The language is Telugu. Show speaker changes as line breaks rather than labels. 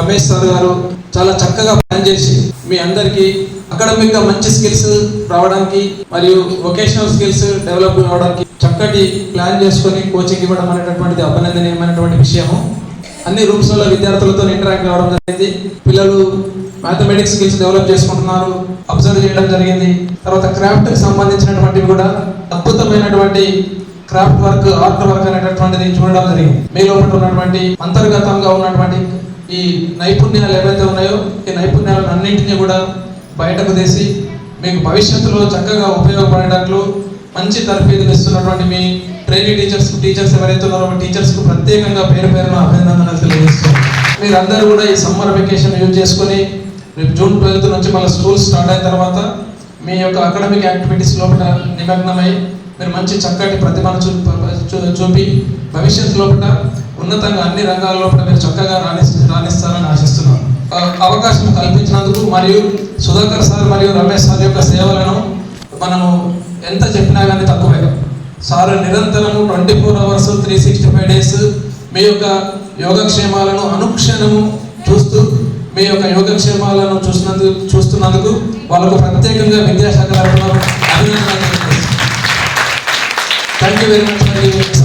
రమేష్ సార్ గారు చాలా చక్కగా ప్లాన్ చేసి మీ అందరికీ అకాడమిక్గా మంచి స్కిల్స్ రావడానికి మరియు వొకేషనల్ స్కిల్స్ డెవలప్ అవ్వడానికి చక్కటి ప్లాన్ చేసుకొని కోచింగ్ ఇవ్వడం అనేటటువంటిది అభినందనీయమైనటువంటి విషయము. అన్ని రూమ్స్లో విద్యార్థులతో ఇంటరాక్ట్ అవ్వడం జరిగింది. పిల్లలు మ్యాథమెటిక్స్ స్కిల్స్ డెవలప్ చేసుకుంటున్నారు, అబ్జర్వ్ చేయడం జరిగింది. తర్వాత క్రాఫ్ట్కి సంబంధించినటువంటివి కూడా అద్భుతమైనటువంటి క్రాఫ్ట్ వర్క్, ఆర్ట్ వర్క్ అనేటటువంటిది చూడడం జరిగింది. మీ లోపల ఉన్నటువంటి అంతర్గతంగా ఉన్నటువంటి ఈ నైపుణ్యాలు ఏవైతే ఉన్నాయో ఈ నైపుణ్యాలను అన్నింటినీ కూడా బయటకు తీసి మీకు భవిష్యత్తులో చక్కగా ఉపయోగపడేటట్లు మంచి తరఫీదులు ఇస్తున్నటువంటి మీ ట్రైనింగ్ టీచర్స్ ఎవరైతే ఉన్నారో టీచర్స్కు ప్రత్యేకంగా పేరు పేరున అభినందనలు తెలియజేస్తున్నారు. మీరందరూ కూడా ఈ సమ్మర్ వెకేషన్ యూజ్ చేసుకుని రేపు June 12 నుంచి మళ్ళీ స్కూల్ స్టార్ట్ అయిన తర్వాత మీ యొక్క అకాడమిక్ యాక్టివిటీస్ లోపల నిమగ్నమై మీరు మంచి చక్కటి ప్రతిభను చూపి భవిష్యత్తు లోపల ఉన్నతంగా అన్ని రంగాల లోపల మీరు చక్కగా రాణిస్తారని ఆశిస్తున్నాను. అవకాశం కల్పించినందుకు మరియు సుధాకర్ సార్ మరియు రమేష్ సార్ యొక్క సేవలను మనము ఎంత చెప్పినా కానీ తక్కువే. సార్ నిరంతరము 24 hours 365 days మీ యొక్క యోగక్షేమాలను అనుక్షణము చూస్తూ మీ యొక్క యోగక్షేమాలను చూస్తున్నందుకు వాళ్ళకు ప్రత్యేకంగా విద్యాశాఖ తరఫున అభినందనలు. Thank you very much.